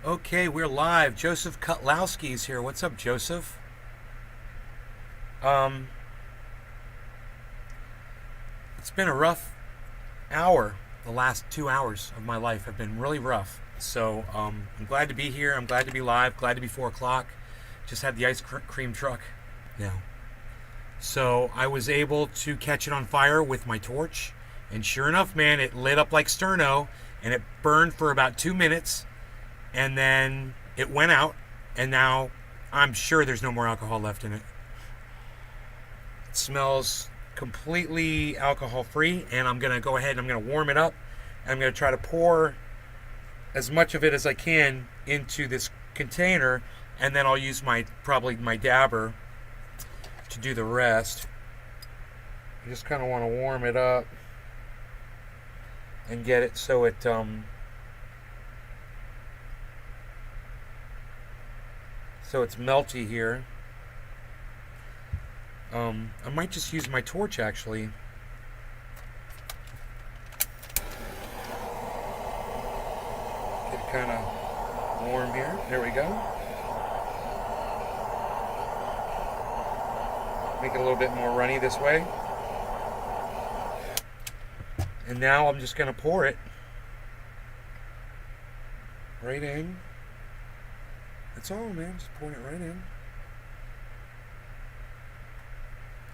Okay, we're live. Joseph Kutlowski's here. What's up, Joseph? Um, it's been a rough hour. The last 2 hours of my life have been really rough. So I'm glad to be here. I'm glad to be live. Glad to be 4 o'clock. Just had the cream truck. Yeah. So I was able to catch it on fire with my torch, and sure enough, man, it lit up like sterno, and it burned for about 2 minutes, and then it went out, and now I'm sure there's no more alcohol left in it. It smells completely alcohol free, and I'm gonna go ahead and I'm gonna warm it up. I'm gonna try to pour as much of it as I can into this container, and then I'll use probably my dabber to do the rest. I just kind of want to warm it up and get it so it's melty here. I might just use my torch actually. Get it kind of warm here. There we go. Make it a little bit more runny this way. And now I'm just going to pour it right in. That's all, man. Just pouring it right in.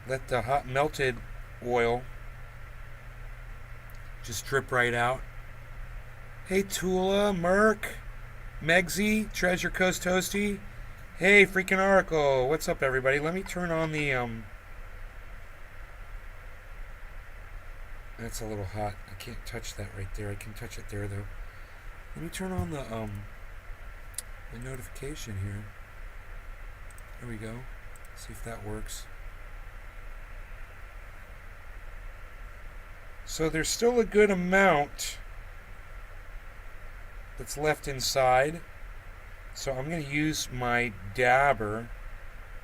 Let the hot melted oil just drip right out. Hey, Tula, Merc, Megsy, Treasure Coast Toasty. Hey, freaking Oracle. What's up, everybody? Let me turn on the That's a little hot. I can't touch that right there. I can touch it there though. Let me turn on the notification here. There we go. See if that works. So there's still a good amount that's left inside. So I'm going to use my dabber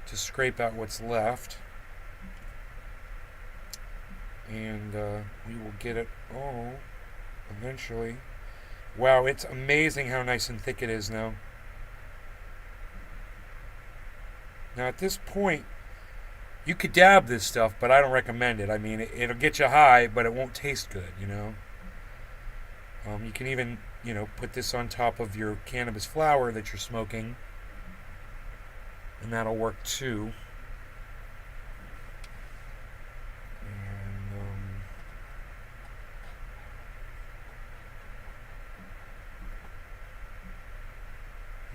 to scrape out what's left. And we will get it all eventually. Wow, it's amazing how nice and thick it is now. Now at this point, you could dab this stuff, but I don't recommend it. I mean, it'll get you high, but it won't taste good, you know. You can even, put this on top of your cannabis flower that you're smoking, and that'll work too.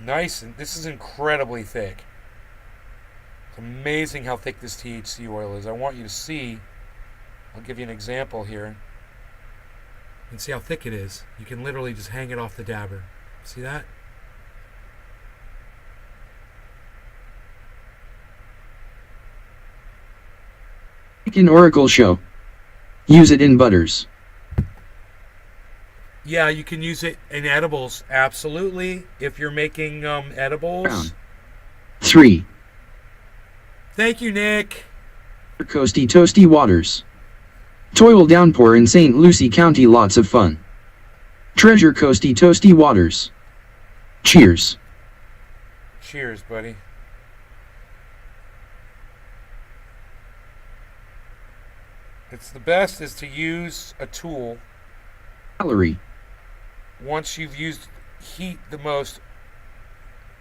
Nice, and this is incredibly thick. It's amazing how thick this THC oil is. I want you to see. I'll give you an example here. And see how thick it is. You can literally just hang it off the dabber. See that? Freaking Oracle show. Use it in butters. Yeah, you can use it in edibles. Absolutely. If you're making edibles. Round 3. Thank you, Nick. Coasty Toasty Waters. Toil downpour in St. Lucie County. Lots of fun. Treasure Coasty Toasty Waters. Cheers. Cheers, buddy. It's the best is to use a tool. Gallery. Once you've used heat the most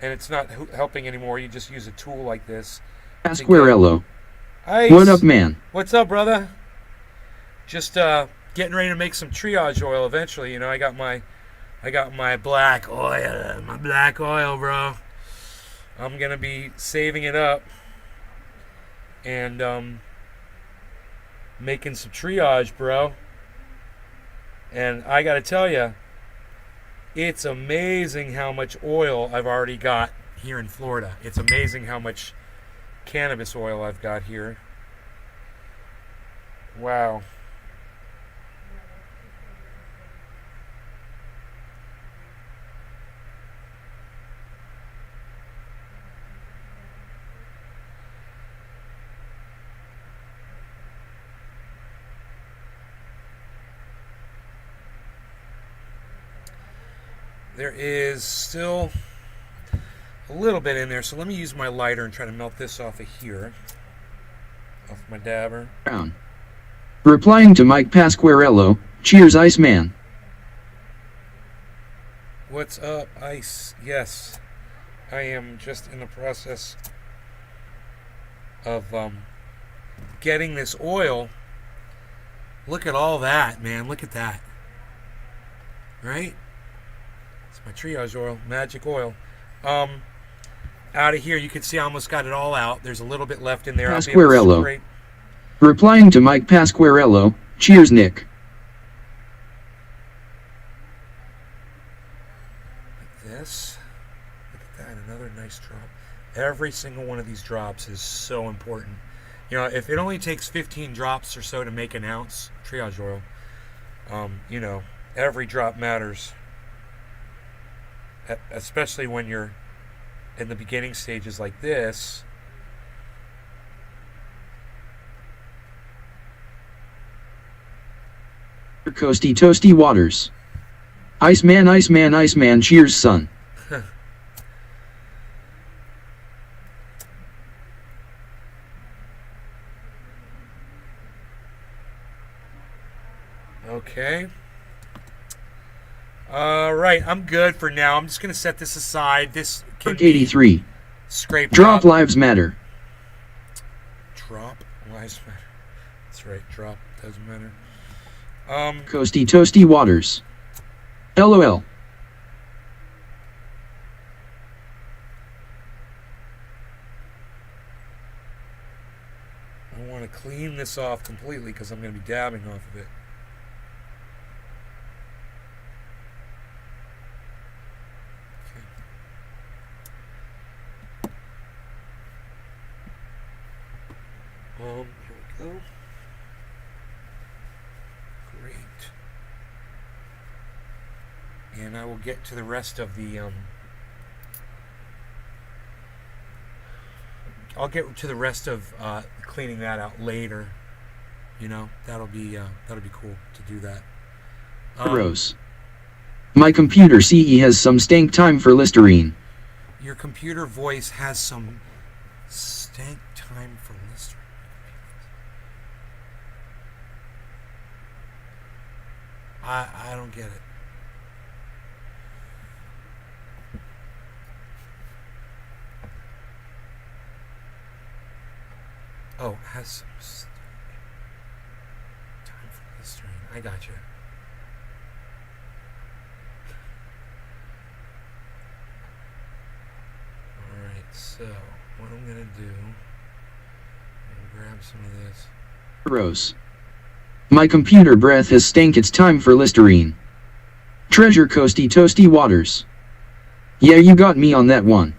and it's not helping anymore, you just use a tool like this. Pasquarello. Ice. What up, man? What's up, brother? Just getting ready to make some triage oil eventually. I got my black oil, bro. I'm gonna be saving it up and making some triage, bro. And I gotta tell you, it's amazing how much oil I've already got here in Florida. It's amazing how much cannabis oil I've got here. Wow. There is still a little bit in there, so let me use my lighter and try to melt this off of here. Off my dabber. Brown. Replying to Mike Pasquarello, cheers Iceman. What's up, Ice? Yes, I am just in the process of getting this oil. Look at all that, man. Look at that. Right? It's my triage oil, magic oil. Out of here, you can see I almost got it all out. There's a little bit left in there. Pasquarello. Replying to Mike Pasquarello, cheers Nick. Like this. Look at that, another nice drop. Every single one of these drops is so important. You know, if it only takes 15 drops or so to make an ounce triage oil, you know, every drop matters. Especially when you're in the beginning stages like this. Coasty Toasty Waters. Iceman, Iceman, Iceman, cheers son. Okay. Alright, I'm good for now. I'm just going to set this aside. This can be 83. scraped Drop up. lives matter. Drop lives matter. That's right, drop doesn't matter. Coasty Toasty Waters. LOL. I want to clean this off completely because I'm going to be dabbing off of it. Here we go. Great. And I will get to the rest of the I'll get to the rest of cleaning that out later. You know, that'll be cool to do that. Rose. My computer CE has some stank time for Listerine. Your computer voice has some stank time for Listerine. I don't get it. Oh, it has some time for Listerine. I got you. Alright, so what I'm gonna do, I'm gonna grab some of this. Rose. My computer breath has stank, it's time for Listerine. Treasure Coasty Toasty Waters. Yeah, you got me on that one.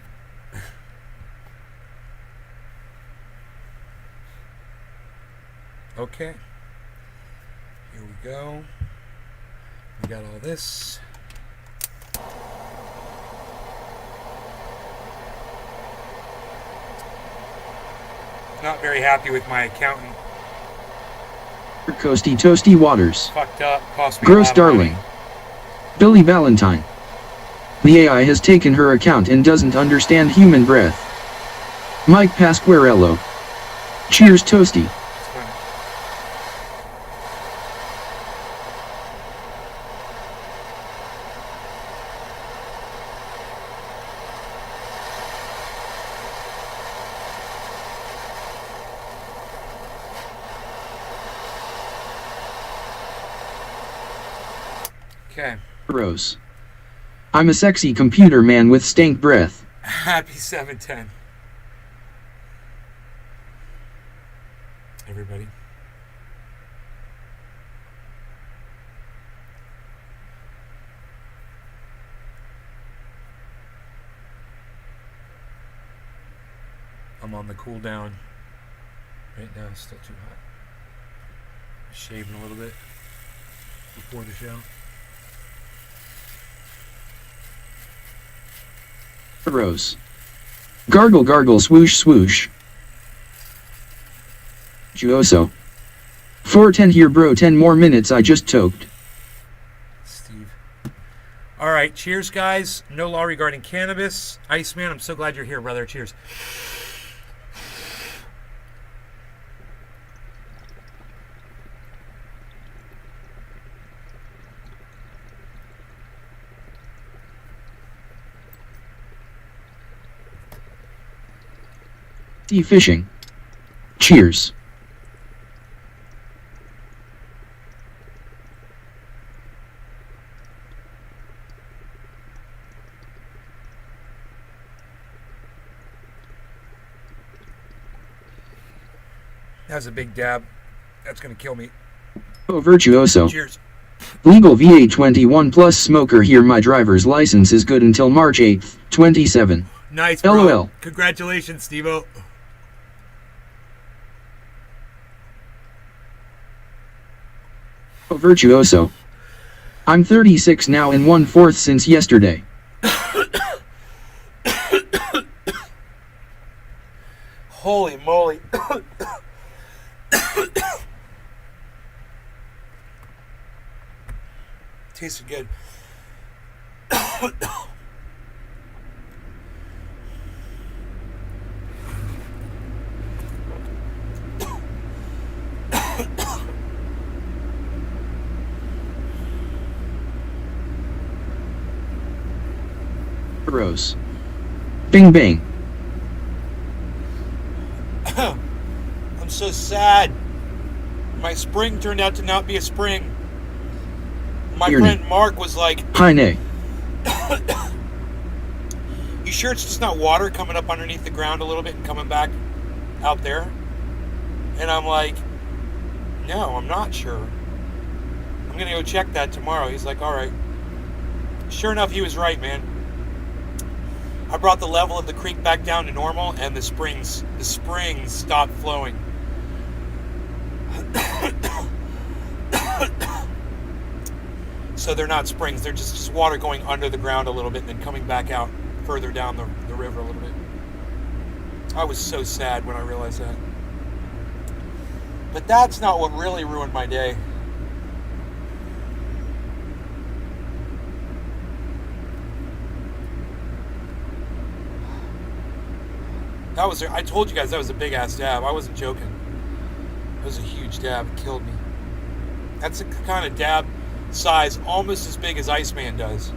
Okay. Here we go. We got all this. Not very happy with my accountant. Coasty Toasty Waters. Fucked up. Cost me Gross a lot of darling. money. Billy Valentine. The AI has taken her account and doesn't understand human breath. Mike Pasquarello. Cheers Toasty. It's fine. Okay. Rose. I'm a sexy computer man with stank breath. Happy 710. Everybody. I'm on the cool down. Right now it's still too hot. Shaving a little bit before the show. Rose. Gargle gargle swoosh swoosh. Juoso. 410 here bro, 10 more minutes I just toked. Steve. All right, cheers, guys. No law regarding cannabis. Iceman, I'm so glad you're here, brother. Cheers. Sea fishing. Cheers. That was a big dab. That's going to kill me. Oh, virtuoso. Cheers. Legal VA 21 plus smoker here. My driver's license is good until March 8th, 27. Nice, bro. LOL. Congratulations, Steve-O. Oh, virtuoso. I'm 36 now and 1/4 since yesterday. Holy moly. Tasted good. Rose. Bing bang. I'm so sad. My spring turned out to not be a spring. My Hear me. friend Mark was like, Hi nay. you sure it's just not water coming up underneath the ground a little bit and coming back out there? And I'm like, no, I'm not sure. I'm going to go check that tomorrow. He's like, all right. Sure enough, he was right, man. I brought the level of the creek back down to normal, and the springs stopped flowing. So they're not springs, they're just water going under the ground a little bit and then coming back out further down the river a little bit. I was so sad when I realized that. But that's not what really ruined my day. I told you guys that was a big ass dab. I wasn't joking. It was a huge dab. It killed me. That's the kind of dab size almost as big as Iceman does.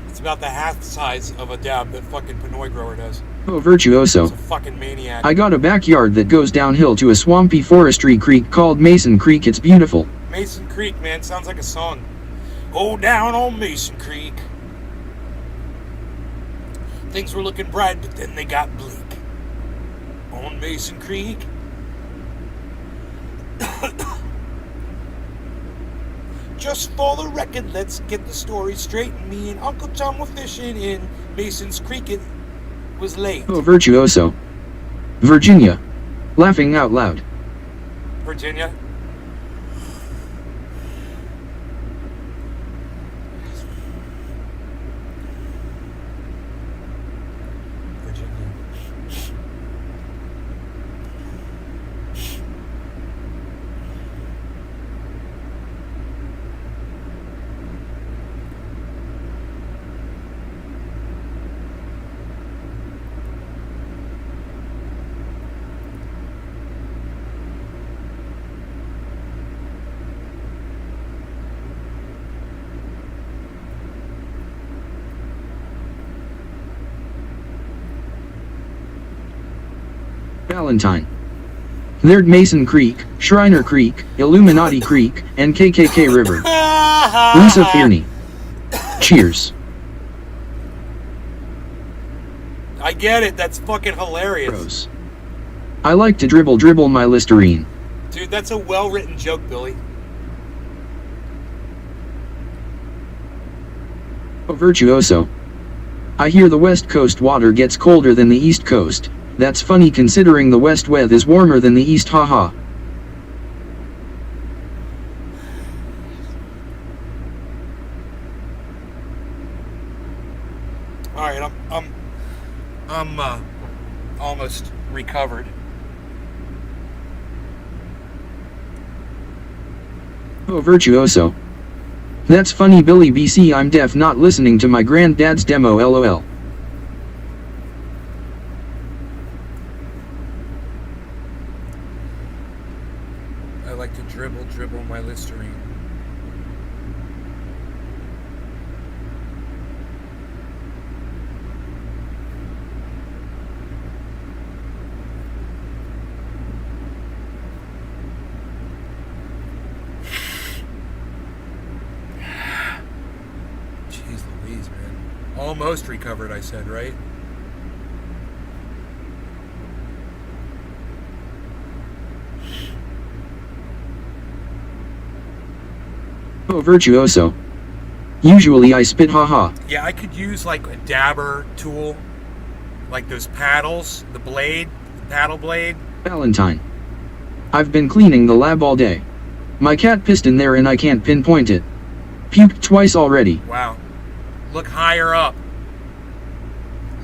It's about the half size of a dab that fucking Pinoy grower does. Oh, virtuoso. It's a fucking maniac. I got a backyard that goes downhill to a swampy forestry creek called Mason Creek. It's beautiful. Mason Creek, man, sounds like a song. Go down on Mason Creek. Things were looking bright, but then they got bleak. On Mason Creek. Just for the record, let's get the story straight. Me and Uncle Tom were fishing in Mason's Creek. It was late. Oh, virtuoso. Virginia. Laughing out loud. Virginia. Valentine. There'd Mason Creek, Shriner Creek, Illuminati Creek, and KKK River. Lisa Fearney. Cheers. I get it. That's fucking hilarious. Rose. I like to dribble my Listerine. Dude, that's a well-written joke, Billy. Oh, virtuoso. I hear the West Coast water gets colder than the East Coast. That's funny considering the West weather is warmer than the East, haha. Alright, I'm almost recovered. Oh, virtuoso. That's funny, Billy BC. I'm deaf, not listening to my granddad's demo, lol. I like to dribble my Listerine. Jeez Louise, man. Almost recovered, I said, right? Oh, virtuoso. Usually I spit, haha. Yeah, I could use like a dabber tool, like those paddles, the paddle blade. Valentine. I've been cleaning the lab all day. My cat pissed in there and I can't pinpoint it. Puked twice already. Wow. Look higher up.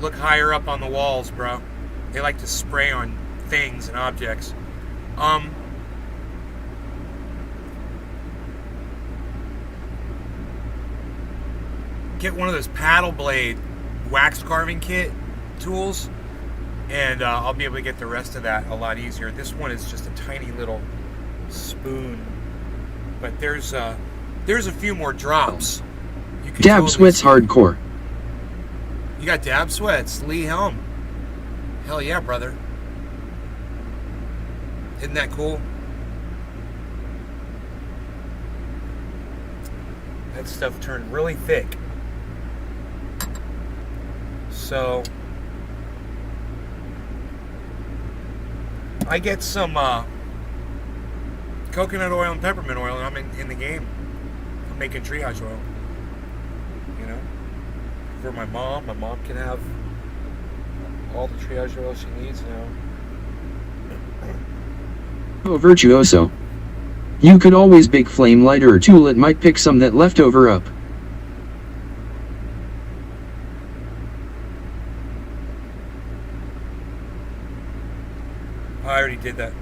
Look higher up on the walls, bro. They like to spray on things and objects. Get one of those paddle blade wax carving kit tools, and I'll be able to get the rest of that a lot easier. This one is just a tiny little spoon, but there's a few more drops. You can Dab totally sweats see. hardcore. You got dab sweats, Lee Helm. Hell yeah, brother. Isn't that cool? That stuff turned really thick. So I get some coconut oil and peppermint oil, and I'm in the game. I'm making triage oil. You know, for my mom. My mom can have all the triage oil she needs now. Oh, virtuoso. You could always big flame lighter or tool, it might pick some that leftover up. I already did that.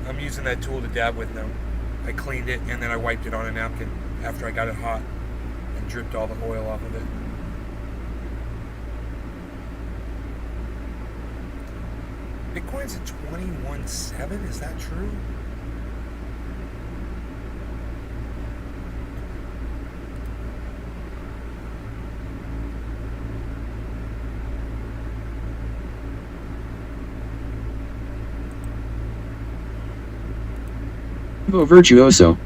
I'm using that tool to dab with now. I cleaned it and then I wiped it on a napkin after I got it hot and dripped all the oil off of it. Bitcoin's at 21.7, is that true? Oh, virtuoso.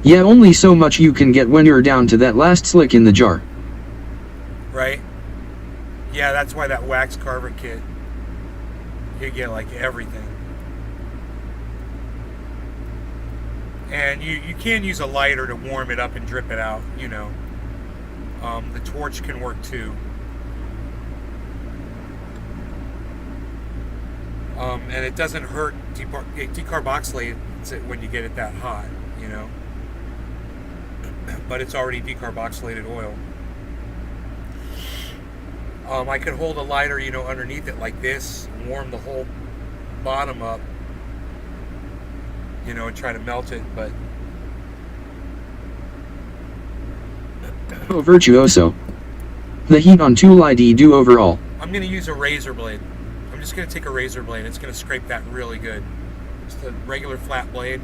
Yeah, only so much you can get when you're down to that last slick in the jar. Right? Yeah, that's why that wax carver kit, you get like everything. And you can use a lighter to warm it up and drip it out, you know. The torch can work too. And it doesn't hurt, it decarboxylates it when you get it that hot, you know. But it's already decarboxylated oil. I could hold a lighter, you know, underneath it like this, and warm the whole bottom up, you know, and try to melt it, but... Oh, virtuoso. The heat on tool ID do overall. I'm going to use a razor blade. I'm just going to take a razor blade. It's going to scrape that really good. Just a regular flat blade.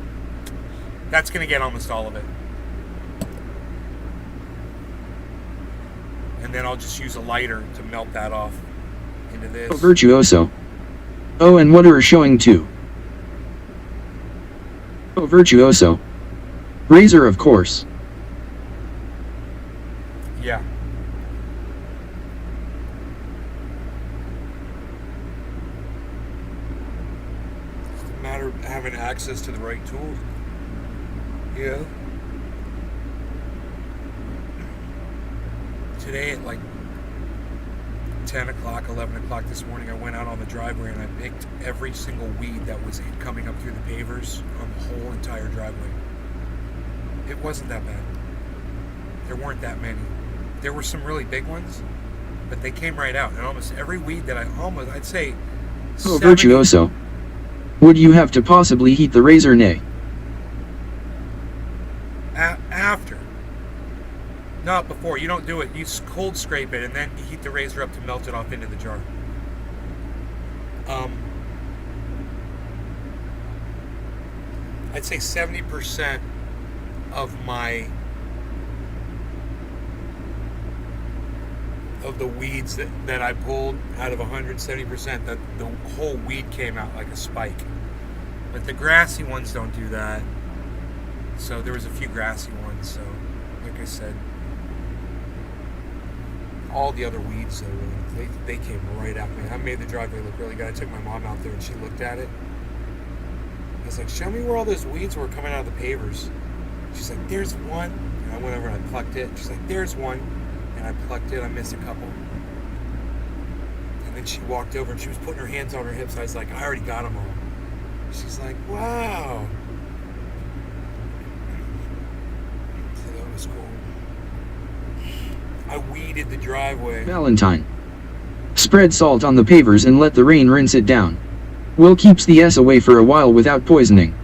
That's going to get almost all of it. And then I'll just use a lighter to melt that off into this. Oh, virtuoso. Oh, and what are showing too? Oh, virtuoso. Razor, of course. Yeah. It's a matter of having access to the right tools. Yeah. Today at like 10 o'clock, 11 o'clock this morning, I went out on the driveway and I picked every single weed that was coming up through the pavers on the whole entire driveway. It wasn't that bad. There weren't that many. There were some really big ones, but they came right out. And almost every weed that I'd say... Oh, virtuoso. Would you have to possibly heat the razor, nay? Not before. You don't do it. You cold scrape it and then you heat the razor up to melt it off into the jar. I'd say 70% of the weeds that I pulled out of 170%, that the whole weed came out like a spike. But the grassy ones don't do that. So there was a few grassy ones. So, like I said, all the other weeds, they came right at me. I made the driveway look really good. I took my mom out there and she looked at it. I was like, show me where all those weeds were coming out of the pavers. She's like, there's one. And I went over and I plucked it. She's like, there's one. And I plucked it. I missed a couple. And then she walked over and she was putting her hands on her hips. I was like, I already got them all. She's like, wow. So that was cool. I weeded the driveway. Valentine. Spread salt on the pavers and let the rain rinse it down. Will keeps the S away for a while without poisoning.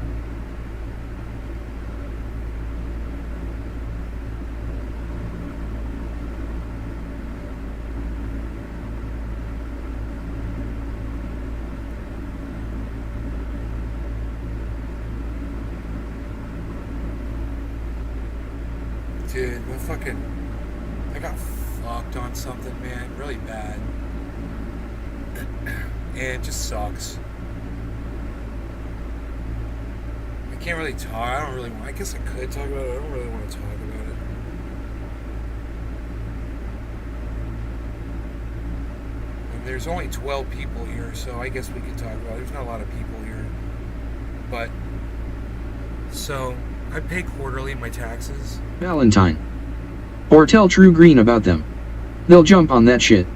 Dude, I got fucked on something, man, really bad. And it just sucks. I can't really talk, I guess I could talk about it, I don't really want to talk about it. And there's only 12 people here, so I guess we could talk about it. There's not a lot of people here. But, so, I pay quarterly my taxes. Valentine. Or tell True Green about them. They'll jump on that shit.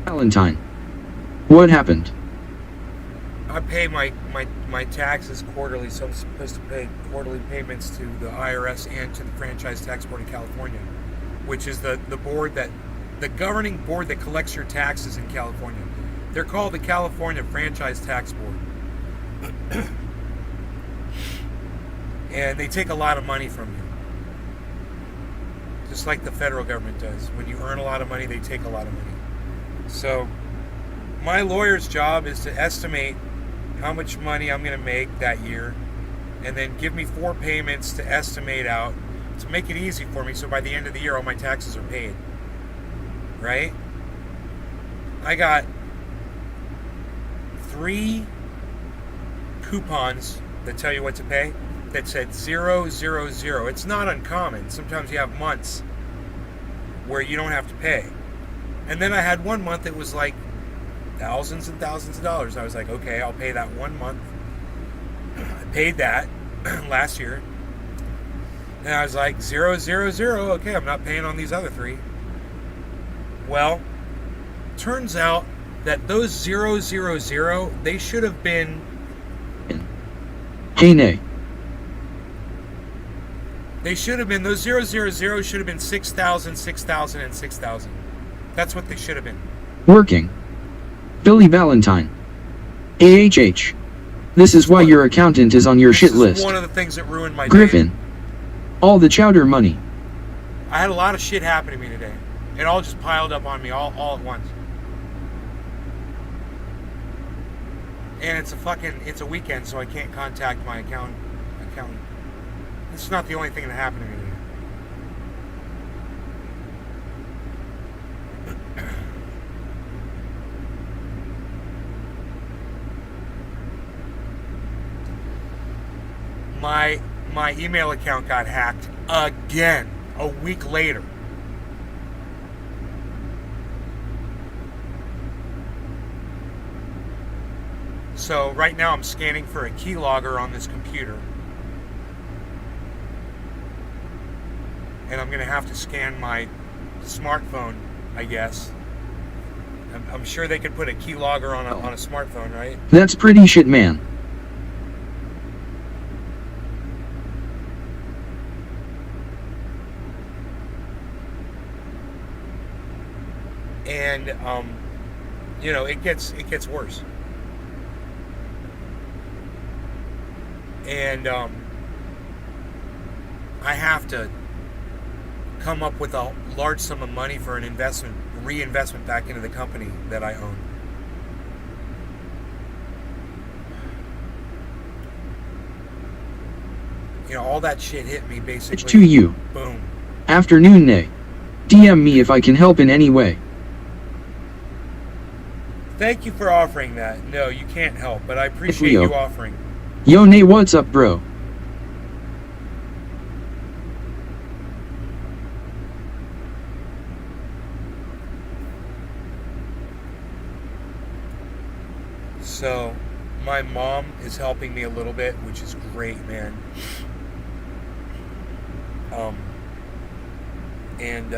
Valentine. What happened? I pay my taxes quarterly, so I'm supposed to pay quarterly payments to the IRS and to the Franchise Tax Board of California, which is the governing board that collects your taxes in California. They're called the California Franchise Tax Board. And they take a lot of money from you. Just like the federal government does. When you earn a lot of money, they take a lot of money. So, my lawyer's job is to estimate how much money I'm going to make that year, and then give me 4 payments to estimate out, to make it easy for me, so by the end of the year all my taxes are paid. Right? I got 3 coupons that tell you what to pay that said 000. It's not uncommon. Sometimes you have months where you don't have to pay. And then I had one month that was like thousands and thousands of dollars. I was like, okay, I'll pay that one month. I paid that last year. And I was like, 000. Okay, I'm not paying on these other 3. Well, turns out that those 000, they should have been... Hey, nay. They should have been, those 000 should have been 6,000, 6,000, and 6,000. That's what they should have been. Working. Billy Valentine. AHH. This is why your accountant is on your shit list. This is one of the things that ruined my Griffin. day. All the chowder money. I had a lot of shit happen to me today. It all just piled up on me all at once. And it's a weekend, so I can't contact my accountant. It's not the only thing that happened to me today. My email account got hacked again a week later. So right now I'm scanning for a keylogger on this computer. And I'm going to have to scan my smartphone, I guess. I'm sure they could put a keylogger on a smartphone, right? That's pretty shit, man. And it gets worse. And I have to come up with a large sum of money for an reinvestment back into the company that I own. You know, all that shit hit me basically. It's to you. Boom. Afternoon, nay. DM me if I can help in any way. Thank you for offering that. No, you can't help, but I appreciate Leo. you offering. Yo, nay, what's up, bro? So, my mom is helping me a little bit, which is great, man. And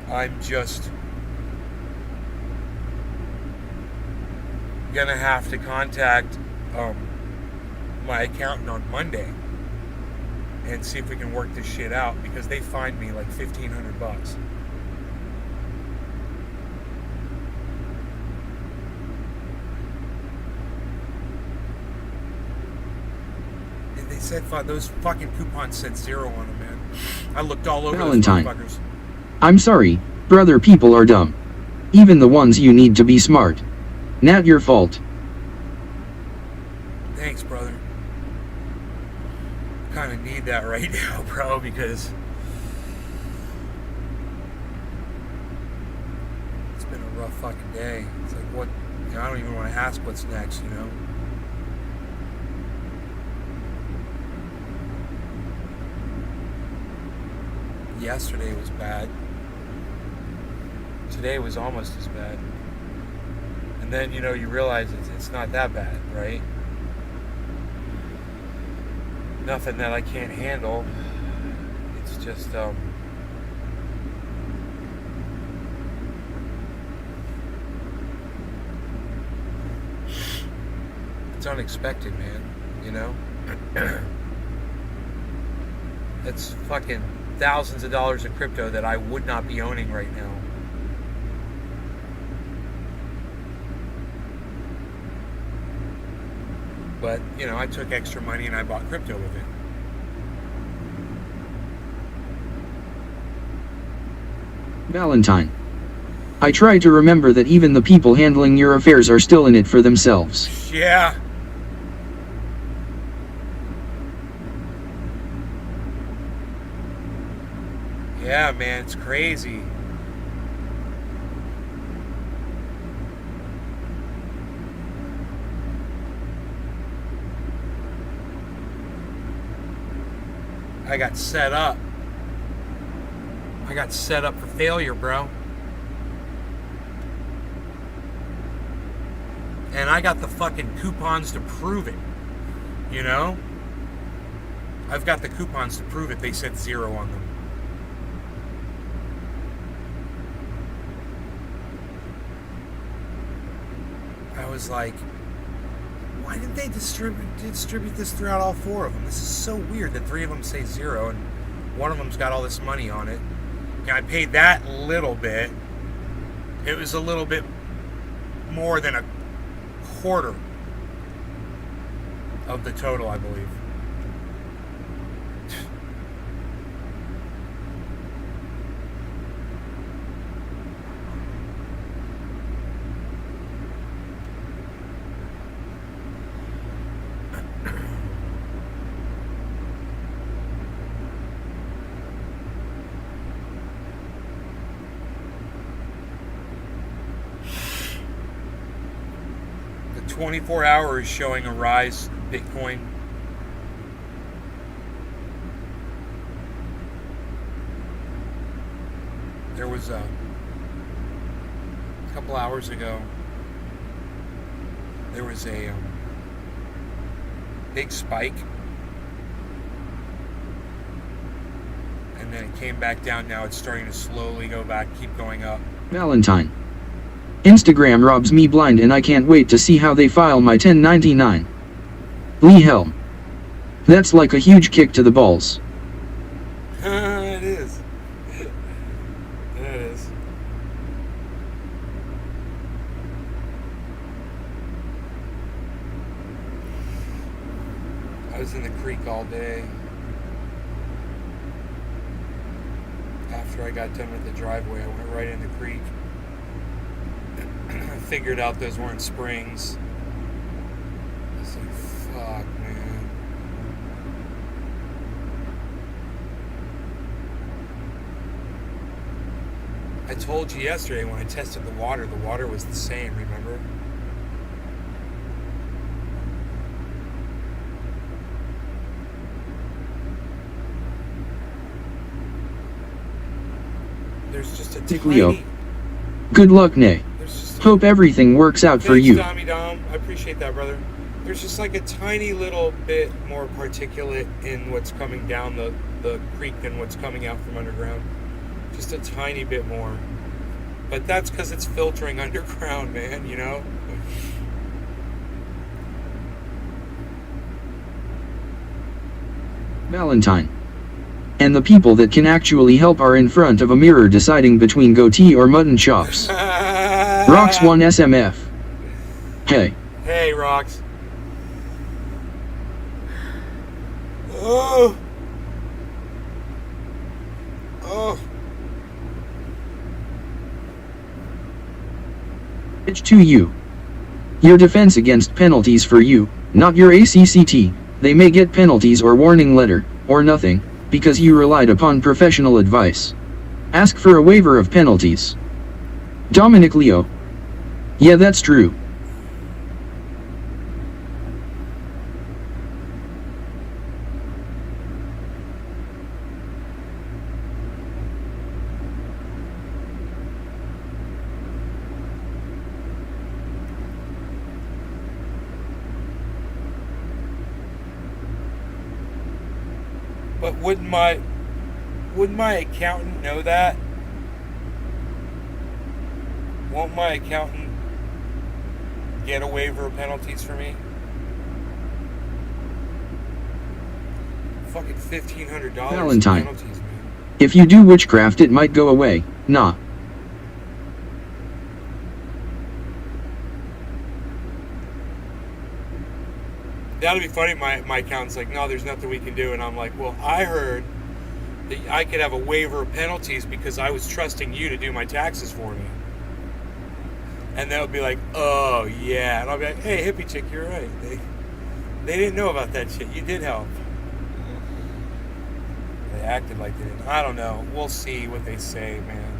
I'm just gonna have to contact my accountant on Monday and see if we can work this shit out, because they fined me like $1,500. They said those fucking coupons said 0 on them, man. I looked all over Valentine. those motherfuckers. I'm sorry, brother, people are dumb. Even the ones you need to be smart. Not your fault. Thanks, brother. Kind of need that right now, bro, because it's been a rough fucking day. It's like, what? You know, I don't even want to ask what's next, you know? Yesterday was bad. Today was almost as bad. And then, you know, you realize it's not that bad, right? Nothing that I can't handle. It's just, it's unexpected, man, you know? It's fucking thousands of dollars of crypto that I would not be owning right now. But, you know, I took extra money and I bought crypto with it. Valentine. I try to remember that even the people handling your affairs are still in it for themselves. Yeah. Yeah, man, it's crazy. I got set up. I got set up for failure, bro. And I got the fucking coupons to prove it. You know? I've got the coupons to prove it. They said 0 on them. I was like, why didn't they distribute this throughout all 4 of them? This is so weird that 3 of them say 0 and one of them's got all this money on it. And I paid that little bit. It was a little bit more than a quarter of the total, I believe. The 24 hours showing a rise in Bitcoin. There was a couple hours ago, there was a big spike, and then it came back down. Now it's starting to slowly go back, keep going up. Valentine. Instagram robs me blind and I can't wait to see how they file my 1099. Lee Helm. That's like a huge kick to the balls. It is. It is. was in the creek all day. After I got done with the driveway, I went right in the creek. I figured out those weren't springs. I was like, fuck, man. I told you yesterday when I tested the water was the same, remember? There's just a Leo. tiny... Good luck, Nay. There's just Hope everything works out for Thanks, you. Tommy Dom. I appreciate that, brother. There's just like a tiny little bit more particulate in what's coming down the creek than what's coming out from underground. Just a tiny bit more. But that's because it's filtering underground, man, you know? Valentine. And the people that can actually help are in front of a mirror deciding between goatee or mutton chops. Rocks 1 SMF. Hey. Hey, Rocks. Oh. Oh. It's to you. Your defense against penalties for you, not your ACCT. They may get penalties or warning letter, or nothing, because you relied upon professional advice. Ask for a waiver of penalties. Dominic Leo. Yeah, that's true. But wouldn't my accountant know that? Won't my accountant get a waiver of penalties for me? Fucking $1,500 Valentine. penalties, man. If you do witchcraft, it might go away. Nah. That'd be funny. My accountant's like, no, there's nothing we can do. And I'm like, well, I heard that I could have a waiver of penalties because I was trusting you to do my taxes for me. And they'll be like, oh, yeah. And I'll be like, hey, hippie chick, you're right. They didn't know about that shit. You did help. They acted like they didn't. I don't know. We'll see what they say, man.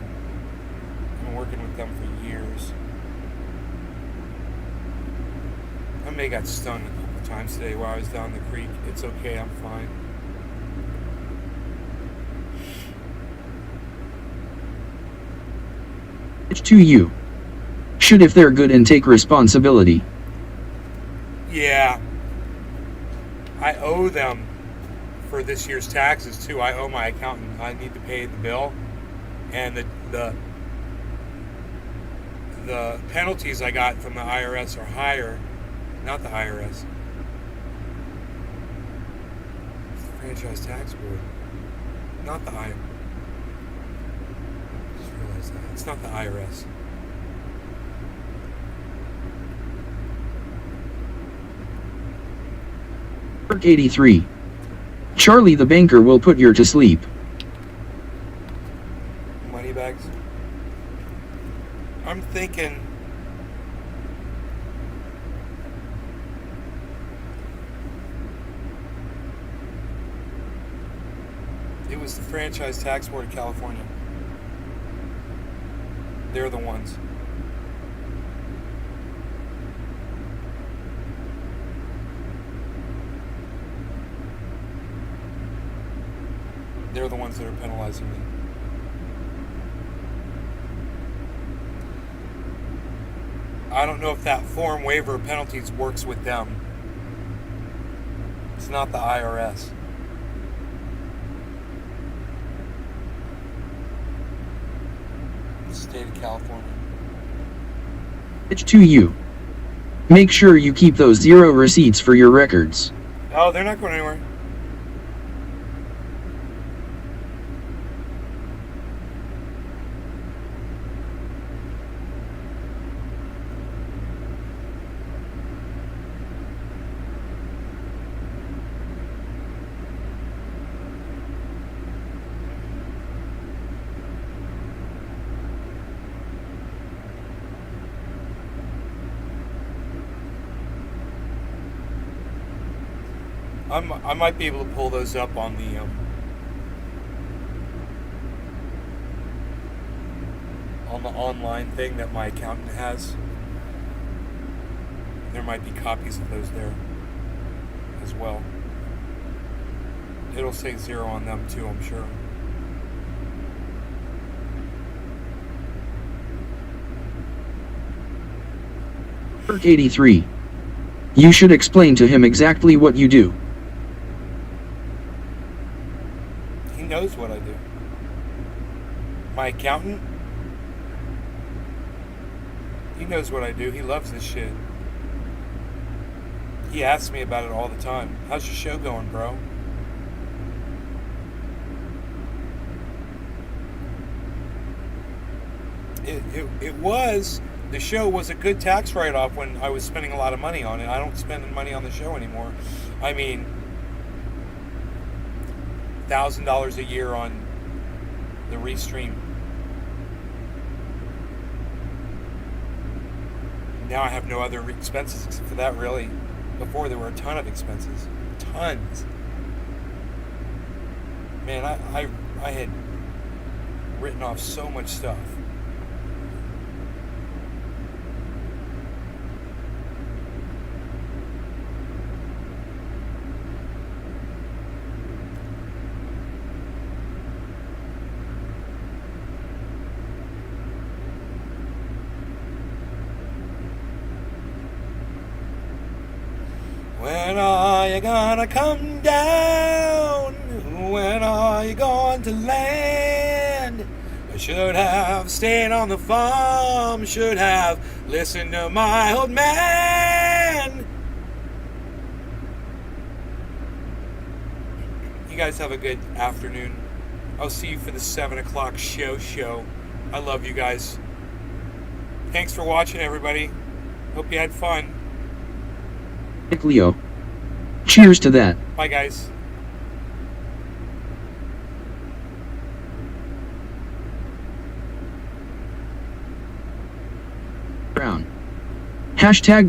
I've been working with them for years. I may have got stung a couple times today while I was down the creek. It's okay. I'm fine. It's to you. Should if they're good and take responsibility. Yeah. I owe them for this year's taxes too. I owe my accountant. I need to pay the bill. And the penalties I got from the IRS are higher. Not the IRS. It's the Franchise Tax Board. Not the IRS. Just realized that. It's not the IRS. Perk 83. Charlie the banker will put you to sleep. Money bags. I'm thinking it was the Franchise Tax Board of California. They're the ones. They're the ones that are penalizing me. I don't know if that form waiver of penalties works with them. It's not the IRS. State of California. It's to you. Make sure you keep those 0 receipts for your records. Oh, they're not going anywhere. I might be able to pull those up on the online thing that my accountant has. There might be copies of those there as well. It'll say 0 on them too, I'm sure. Perk 83. You should explain to him exactly what you do. He knows what I do. My accountant? He knows what I do. He loves this shit. He asks me about it all the time. How's your show going, bro? The show was a good tax write-off when I was spending a lot of money on it. I don't spend money on the show anymore. I mean, $1,000 a year on the restream. Now I have no other expenses except for that, really. Before there were a ton of expenses. Tons. Man, I had written off so much stuff. When are you gonna come down? When are you going to land? I should have stayed on the farm, should have listened to my old man. You guys have a good afternoon. I'll see you for the 7 o'clock show. I love you guys. Thanks for watching, everybody. Hope you had fun. Leo. Cheers to that. Bye, guys. Brown. Hashtag